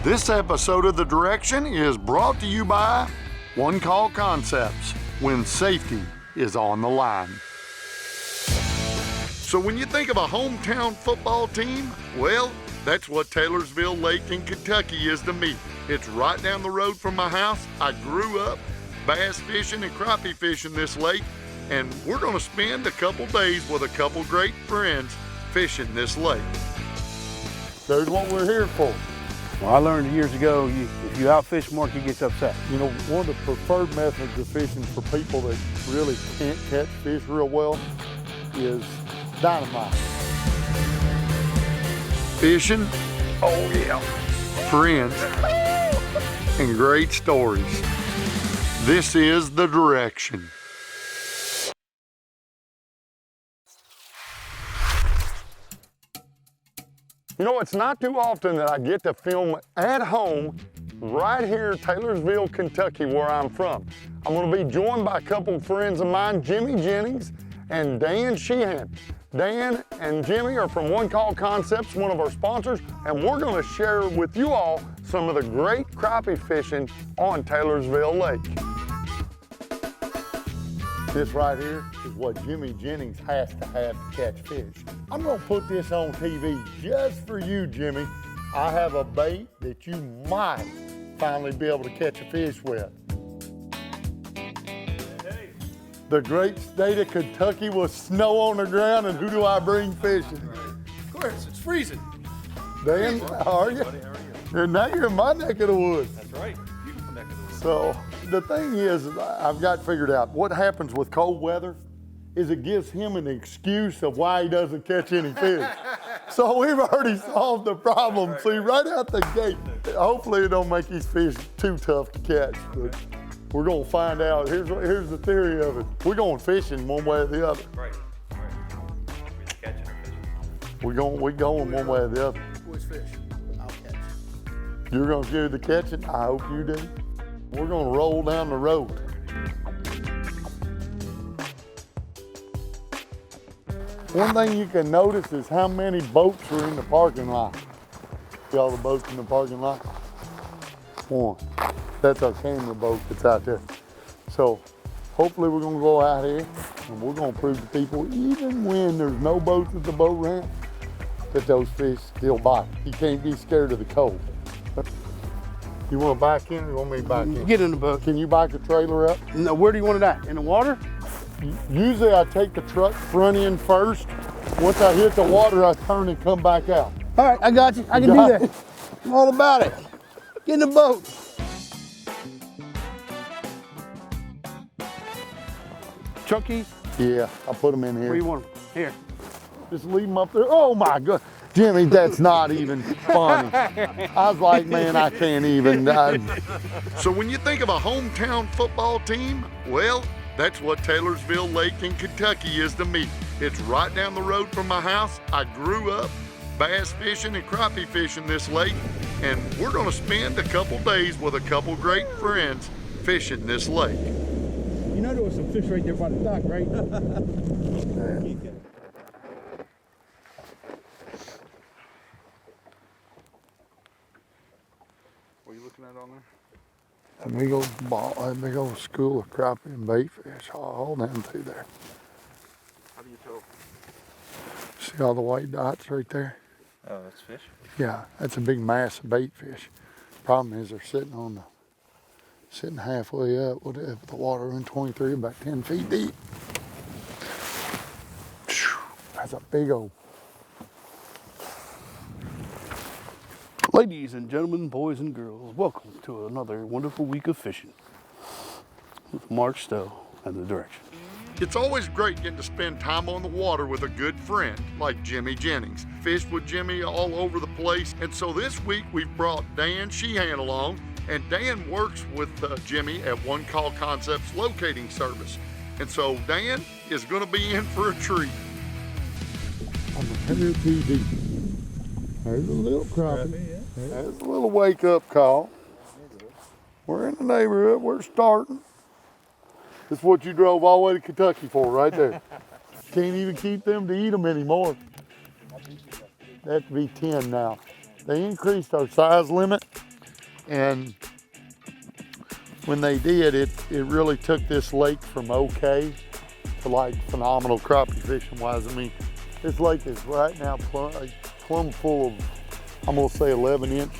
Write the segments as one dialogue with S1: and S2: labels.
S1: This episode of The Direction is brought to you by One Call Concepts, when safety is on the line. So when you think of a hometown football team, well, that's what Taylorsville Lake in Kentucky is to me. It's right down the road from my house. I grew up bass fishing and crappie fishing this lake, and we're gonna spend a couple days with a couple great friends fishing this lake. There's what we're here for.
S2: Well, I learned years ago, if you outfish Mark, he gets upset.
S1: You know, one of the preferred methods of fishing for people that really can't catch fish real well is dynamite. Fishing, oh yeah, friends, and great stories. This is The Direction. You know, it's not too often that I get to film at home right here in Taylorsville, Kentucky, where I'm from. I'm gonna be joined by a couple of friends of mine, Jennings and Dan Sheehan. Dan and Jimmy are from One Call Concepts, one of our sponsors, and we're gonna share with you all some of the great crappie fishing on Taylorsville Lake. This right here is what Jimmy Jennings has to have to catch fish. I'm gonna put this on TV just for you, Jimmy. I have a bait that you might finally be able to catch a fish with. Hey. The great state of Kentucky with snow on the ground, and who do I bring fishing?
S3: Of course, it's freezing.
S1: Dan, how are you?
S3: Buddy, how are you?
S1: And now you're in my neck of the woods.
S3: That's right, beautiful neck of the woods.
S1: So the thing is, I've got figured out what happens with cold weather is it gives him an excuse of why he doesn't catch any fish. So we've already solved the problem. See, right out the gate. Hopefully it don't make these fish too tough to catch, but we're gonna find out. Here's the theory of it. We're going fishing one way or the other.
S3: Right. We're catching or fishing.
S1: We're going one way or the other.
S3: Boys fish, I'll catch.
S1: You're gonna do the catching? I hope you do. We're gonna roll down the road. One thing you can notice is how many boats are in the parking lot. See all the boats in the parking lot? One. That's our camera boat that's out there. So hopefully we're gonna go out here and we're gonna prove to people, even when there's no boats at the boat ramp, that those fish still bite. You can't be scared of the cold. You wanna back in or you want me to back in?
S2: Get in the boat.
S1: Can you back the trailer up?
S2: No, where do you want it at? In the water?
S1: Usually I take the truck front end first. Once I hit the water, I turn and come back out.
S2: All right, I got you. I can do that. I'm all about it. Get in the boat. Chunky,
S1: Yeah, I'll put them in here.
S2: where do you want them? Here.
S1: Just leave them up there. Oh my God. Jimmy, that's not even funny. I was like, man, I can't even. So when you think of a hometown football team, well, that's what Taylorsville Lake in Kentucky is to me. It's right down the road from my house. I grew up bass fishing and crappie fishing this lake, and we're gonna spend a couple days with a couple great friends fishing this lake.
S2: You know there was some fish right there by the dock, right? What are you looking at on there?
S1: That big old school of crappie and bait fish all down through there.
S3: How do you tell?
S1: See all the white dots right there?
S3: Oh, that's fish?
S1: Yeah, that's a big mass of bait fish. Problem is they're sitting halfway up with the water in 23, about 10 feet deep. That's a big old.
S2: Ladies and gentlemen, boys and girls, welcome to another wonderful week of fishing with Mark Stowe and The Direction.
S1: It's always great getting to spend time on the water with a good friend like Jimmy Jennings. Fished with Jimmy all over the place, and so this week we've brought Dan Sheehan along, and Dan works with Jimmy at One Call Concepts locating service. And so Dan is gonna be in for a treat. I'm 100 feet deep. There's a little crappie. There's a little wake-up call. We're in the neighborhood. We're starting. This is what you drove all the way to Kentucky for, right there. Can't even keep them to eat them anymore. That to be 10 now. They increased our size limit, And when they did, it really took this lake from okay to like phenomenal crappie fishing wise. I mean, this lake is right now plumb full of, I'm gonna say 11-inch,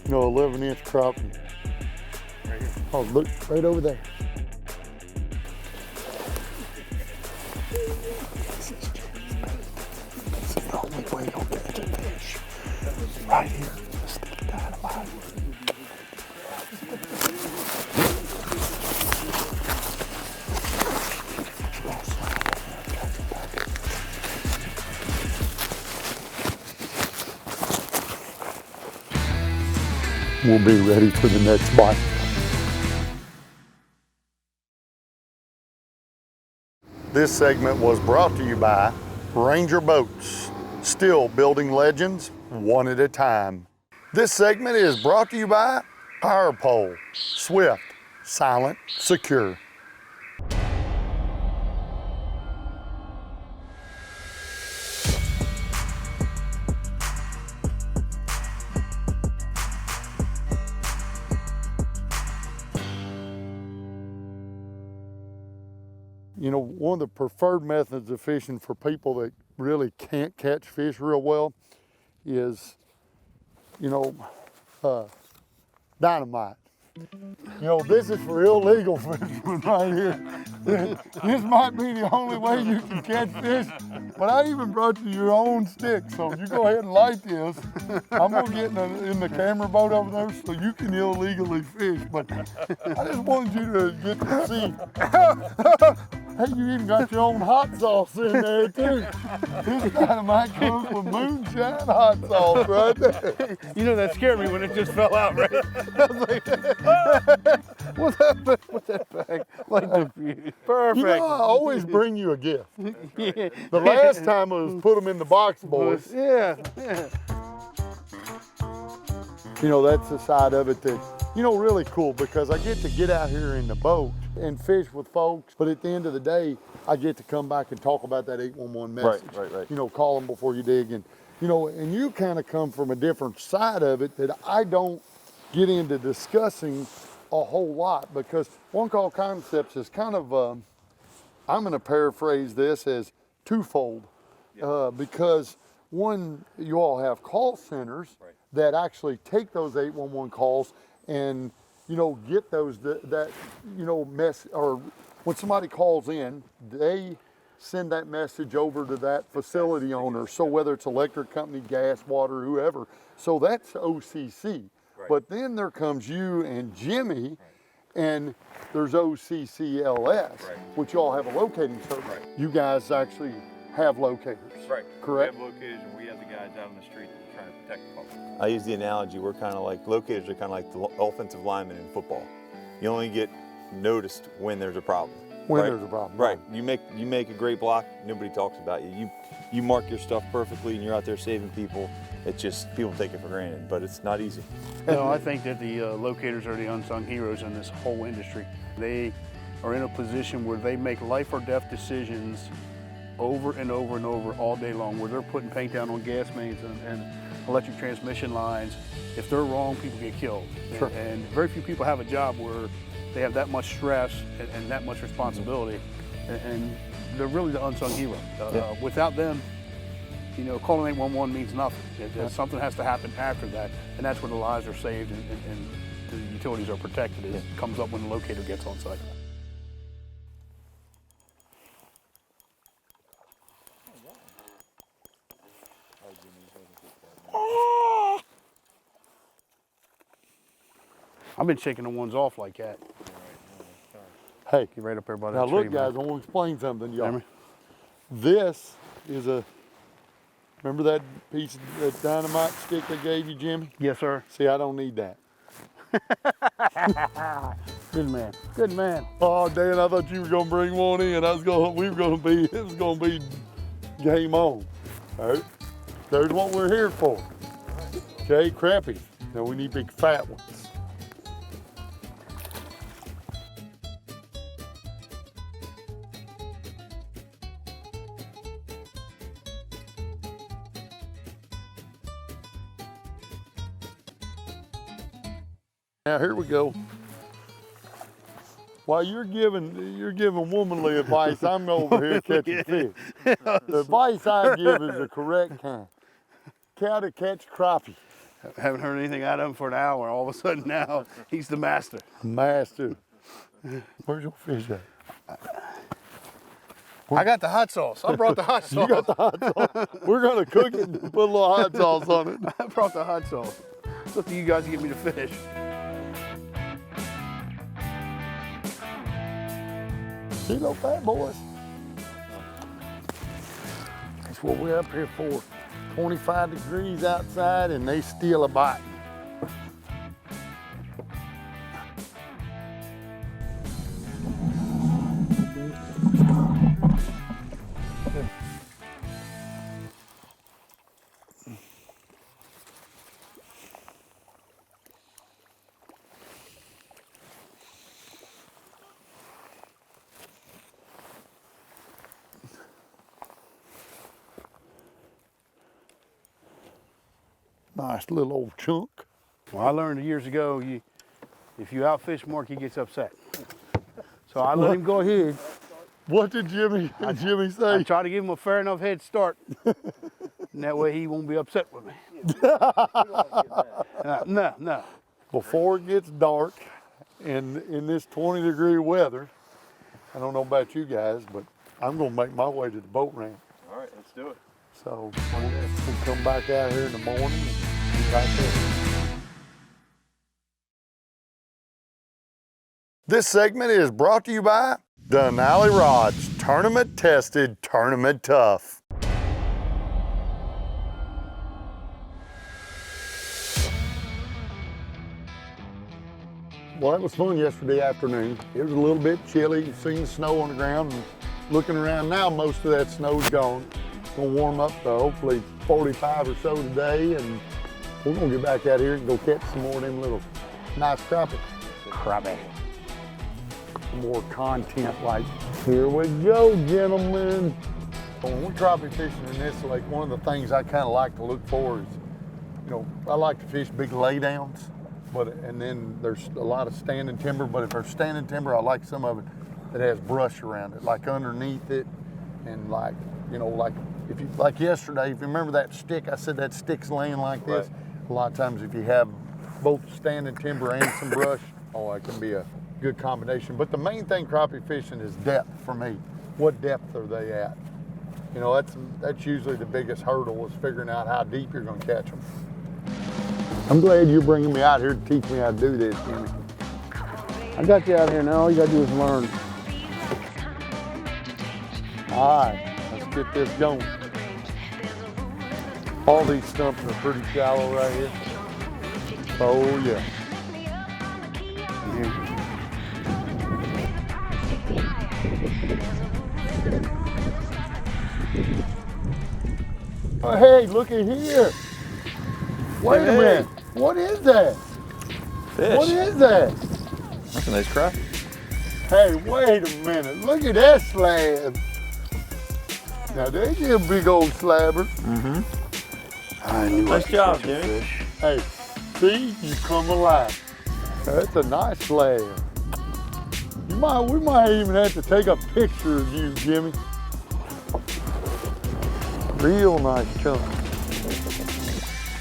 S1: 11-inch crappie.
S3: Right here.
S1: Oh, look, right over there. This is the only way you'll catch a fish. Right here, a stick of dynamite. We'll be ready for the next bite. This segment was brought to you by Ranger Boats, still building legends one at a time. This segment is brought to you by Power Pole, swift, silent, secure. One of the preferred methods of fishing for people that really can't catch fish real well is, dynamite. This is for illegal fishermen right here. This might be the only way you can catch fish, but I even brought you your own stick, so you go ahead and light this. I'm gonna get in the camera boat over there so you can illegally fish, but I just wanted you to get to see. Hey, you even got your own hot sauce in there too. This dynamite comes with moonshine hot sauce right there.
S2: That scared me when it just fell out, right? I was like, what's that bag? Like the perfect.
S1: I always bring you a gift.
S2: Yeah.
S1: The last time it was put them in the box, boys.
S2: Yeah.
S1: That's the side of it that, really cool, because I get to get out here in the boat and fish with folks, but at the end of the day, I get to come back and talk about that 811 message.
S3: Right.
S1: Call them before you dig, and and you kind of come from a different side of it that I don't get into discussing a whole lot, because One Call Concepts is kind of, I'm going to paraphrase this as twofold, because one, you all have call centers that actually take those 811 calls and get those mess, or when somebody calls in, they send that message over to that facility owner. So whether it's electric company, gas, water, whoever. So that's OCC.
S3: Right.
S1: But then there comes you and Jimmy, and there's OCCLS, which y'all have a locating service.
S3: Right.
S1: You guys actually have locators.
S3: Right.
S1: Correct?
S3: We have locators, and we have the guys out on the street that are trying to protect the public.
S4: I use the analogy, we're kind of like, locators are kind of like the offensive linemen in football. You only get noticed when there's a problem.
S1: When
S4: right?
S1: there's a problem.
S4: Right. You make a great block, nobody talks about you. You mark your stuff perfectly and you're out there saving people. It's just, people take it for granted, but it's not easy.
S2: I think that the locators are the unsung heroes in this whole industry. They are in a position where they make life or death decisions over and over and over all day long, where they're putting paint down on gas mains and electric transmission lines. If they're wrong, people get killed.
S1: Sure.
S2: And very few people have a job where they have that much stress and that much responsibility, and they're really the unsung hero. Without them, calling 811 means nothing. Something has to happen after that, and that's where the lives are saved and the utilities are protected. It comes up when the locator gets on site. I've been shaking the ones off like that.
S1: Hey,
S2: Get right up there by that
S1: now
S2: tree,
S1: look, guys, I
S2: man.
S1: want to explain something to y'all.
S2: Hear me?
S1: This is remember that piece of that dynamite stick I gave you, Jimmy?
S2: Yes, sir.
S1: See, I don't need that.
S2: Good man. Good man.
S1: Oh, Dan, I thought you were gonna bring one in. It was gonna be game on. All right, there's what we're here for. Okay, crappie. Now we need big fat ones. Now here we go. While you're giving womanly advice, I'm over here catching fish. The advice I give is the correct kind. How to catch crappie.
S2: Haven't heard anything out of him for an hour. All of a sudden now, he's the master.
S1: Master. Where's your fish at?
S2: I got the hot sauce. I brought the hot sauce.
S1: You got the hot sauce. We're gonna cook it and put a little hot sauce on it.
S2: I brought the hot sauce. It's up to you guys to get me the fish.
S1: See those fat boys? That's what we're up here for. 25 degrees outside and they still a biting. Nice little old chunk.
S2: Well, I learned years ago, if you outfish Mark, he gets upset. So I let him go ahead.
S1: What did Jimmy say?
S2: I try to give him a fair enough head start. And that way he won't be upset with me. No.
S1: Before it gets dark and in this 20-degree weather, I don't know about you guys, but I'm gonna make my way to the boat ramp.
S4: All right, let's do it.
S1: So we'll come back out here in the morning and be right there. This segment is brought to you by Denali Rods, tournament tested, tournament tough. Well, it was fun yesterday afternoon. It was a little bit chilly. You've seen the snow on the ground. And looking around now, most of that snow's gone. It's gonna warm up to hopefully 45 or so today, and we're gonna get back out here and go catch some more of them little nice crappie.
S2: Crappie.
S1: More content like, here we go, gentlemen. When we're crappie fishing in this lake, one of the things I kind of like to look for is, I like to fish big laydowns, and then there's a lot of standing timber, but if there's standing timber, I like some of it that has brush around it, like underneath it, and like yesterday, if you remember that stick, I said that stick's laying like this. Right. A lot of times if you have both standing timber and some brush, it can be a good combination. But the main thing crappie fishing is depth for me. What depth are they at? That's usually the biggest hurdle, is figuring out how deep you're gonna catch them. I'm glad you're bringing me out here to teach me how to do this, Jimmy.
S2: I got you out here now. All you gotta do is learn.
S1: All right, let's get this going. All these stumps are pretty shallow right here. Oh yeah. Oh, hey, look at here. Wait a minute. What is that?
S4: Fish.
S1: What is that?
S4: That's a nice crappie.
S1: Hey, wait a minute. Look at that slab. Now, there's a big old slabber.
S4: Mm-hmm.
S2: I knew
S4: nice job, Jimmy.
S1: Hey, see, you come alive. That's a nice slab. We might even have to take a picture of you, Jimmy. Real nice chunk.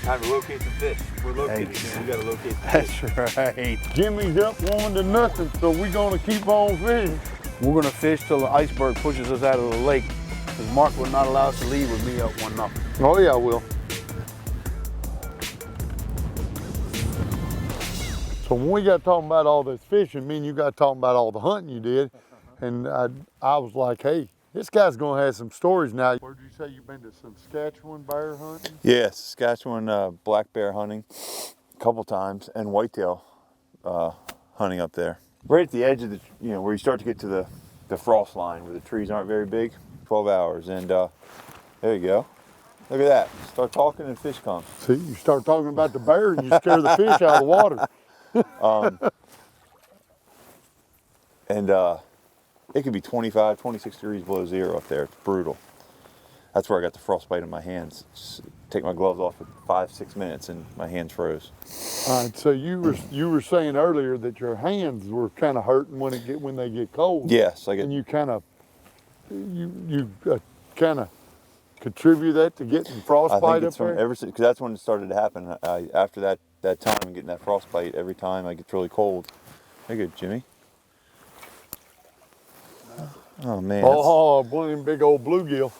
S4: Time to locate the fish. We're located. We gotta locate the fish.
S2: That's right.
S1: Jimmy's up 1-0, so we're gonna keep on fishing.
S2: We're gonna fish till the iceberg pushes us out of the lake, because Mark will not allow us to leave with me up 1-0.
S1: Oh yeah, I will. So when we got talking about all this fishing, me and you got talking about all the hunting you did, and I was like, hey, this guy's gonna have some stories now. Where'd you say you've been to some Saskatchewan bear hunting?
S4: Yeah, Saskatchewan black bear hunting a couple times, and whitetail hunting up there. Right at the edge of the, where you start to get to the frost line, where the trees aren't very big, 12 hours, and there you go. Look at that, start talking and fish come.
S1: See, you start talking about the bear and you scare the fish out of the water.
S4: And it could be 25, 26 degrees below zero up there. It's brutal. that's where I got the frostbite in my hands. Just take my gloves off for 5-6 minutes and my hands froze.
S1: All right, so you were saying earlier that your hands were kind of hurting when they get cold.
S4: Yes,
S1: and you kind of kind of contribute that to getting frostbite
S4: I think it's
S1: up there?
S4: ever since, because that's when it started to happen. After that time and getting that frostbite, every time I get really cold. Very good, Jimmy. Oh man.
S1: Oh, one of them big old bluegill.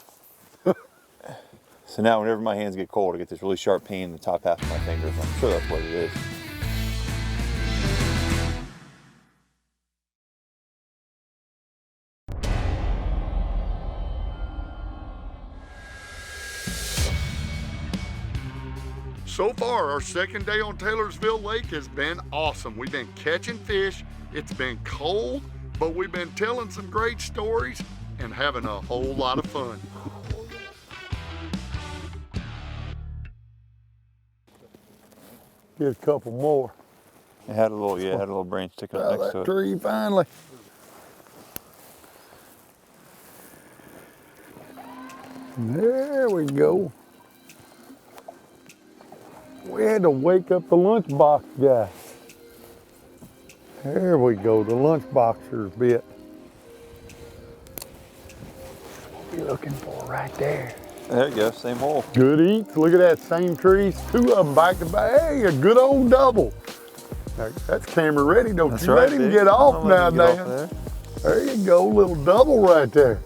S4: So now whenever my hands get cold, I get this really sharp pain in the top half of my fingers. I'm sure that's what it is.
S1: So far, our second day on Taylorsville Lake has been awesome. We've been catching fish, it's been cold, but we've been telling some great stories and having a whole lot of fun. Get a couple more.
S4: It had a little branch sticking up next to it.
S1: Tree finally. There we go. We had to wake up the lunchbox guy. There we go, the lunchboxer bit. What we looking for right there.
S4: There you go, same hole.
S1: Good eats. Look at that, same trees. 2 of them back to back. Hey, a good old double. That's camera ready. Don't
S4: That's
S1: you
S4: right,
S1: let him
S4: big.
S1: get off now,
S4: Don't let him get
S1: Dan.
S4: off there.
S1: There you go, little double right there.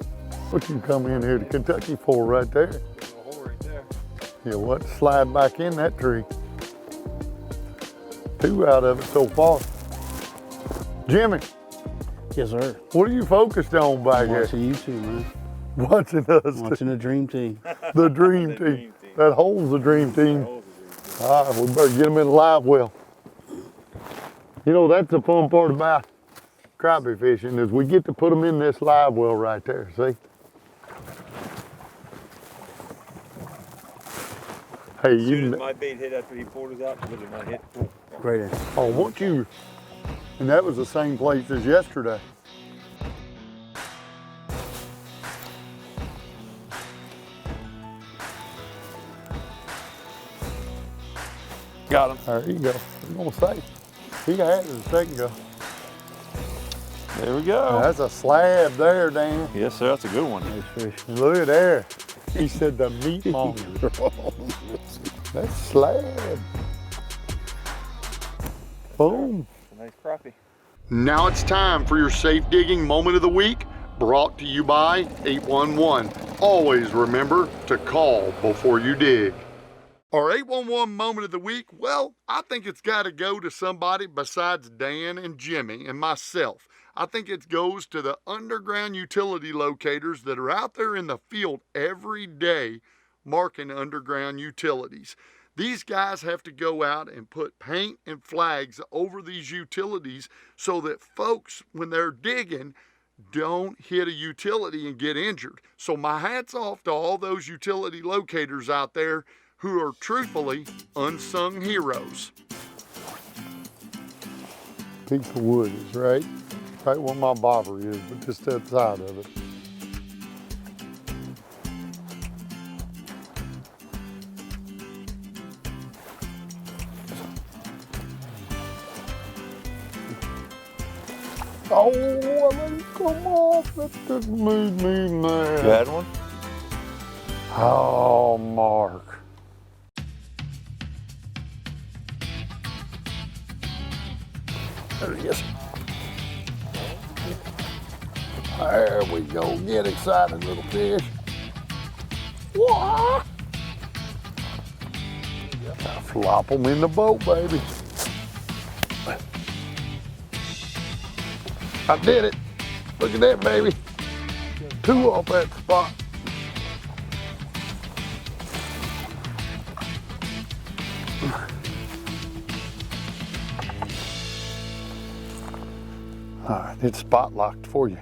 S1: What you come in here to Kentucky for right there?
S3: A hole right there.
S1: You'll let slide back in that tree. 2 out of it so far. Jimmy,
S2: Yes, sir.
S1: what are you focused on back here?
S2: Watching YouTube, man.
S1: Watching us,
S2: Watching the dream team.
S1: the dream team. That hole's the dream team. All right, we better get them in the live well. You know, that's the fun part about crappie fishing is we get to put them in this live well right there, see? Hey,
S4: As soon
S1: you,
S4: as my bait hit after he pulled his out, look at my hit.
S2: Great answer.
S1: oh, won't you, and that was the same place as yesterday.
S2: Got him.
S1: There you go. I'm gonna say, he had it a second ago.
S4: There we go.
S1: That's a slab there, Dan.
S4: Yes, sir, that's a good one.
S2: Nice fish.
S1: Look at there. He said the meat monster. That's slab. Boom.
S4: A nice crappie.
S1: Now it's time for your safe digging moment of the week, brought to you by 811. Always remember to call before you dig. Our 811 moment of the week, well, I think it's got to go to somebody besides Dan and Jimmy and myself. I think it goes to the underground utility locators that are out there in the field every day marking underground utilities. These guys have to go out and put paint and flags over these utilities so that folks, when they're digging, don't hit a utility and get injured. So my hat's off to all those utility locators out there who are truthfully unsung heroes. Piece of wood is right where my bobber is, but just that side of it. Oh, let it come off. That just made me mad.
S4: You had one?
S1: Oh, Mark. There he is. There we go. Get excited, little fish. Whoa! Flop them in the boat, baby. I did it. Look at that, baby. 2 off that spot. All right, it's spot locked for you.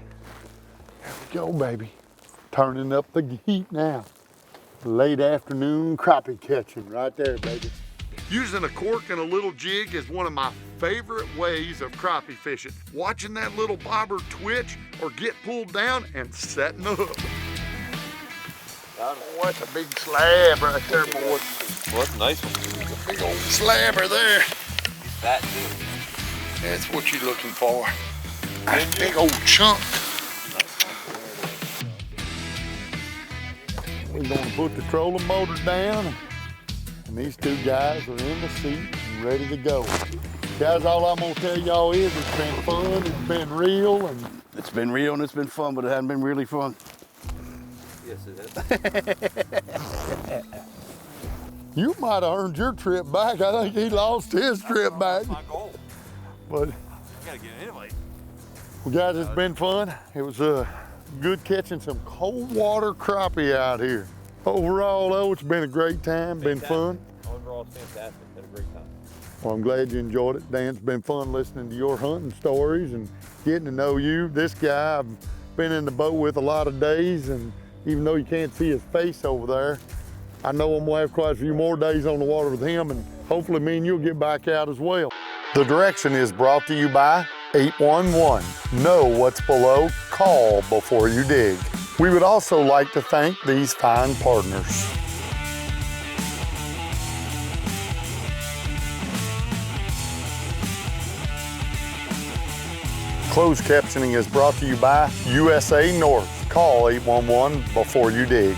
S1: There we go, baby. Turning up the heat now. Late afternoon crappie catching right there, baby. Using a cork and a little jig is one of my favorite ways of crappie fishing. Watching that little bobber twitch or get pulled down and setting the hook. Oh, that's a big slab right there, boy.
S5: Well, that's a nice one.
S1: Big old slabber there.
S5: He's fat too.
S1: That's what you're looking for. That's a big old chunk. We're gonna put the trolling motor down, and these two guys are in the seat and ready to go. Guys, all I'm gonna tell y'all is it's been fun, it's been real, and
S2: It's been real and it's been fun, but it hasn't been really fun.
S5: Yes, it is.
S1: you might have earned your trip back. I think he lost his trip back.
S5: That's my goal.
S1: But
S5: I gotta get an invite.
S1: well, guys, it's been fun. It was good catching some cold water crappie out here. Overall, though, it's been a great time, been fun.
S5: Overall, it's fantastic. Had a great time.
S1: Well, I'm glad you enjoyed it. Dan, it's been fun listening to your hunting stories and getting to know you. This guy I've been in the boat with a lot of days, and even though you can't see his face over there, I know I'm gonna have quite a few more days on the water with him, and hopefully me and you'll get back out as well. The direction is brought to you by 811. Know what's below, call before you dig. We would also like to thank these fine partners. Closed captioning is brought to you by USA North. Call 811 before you dig.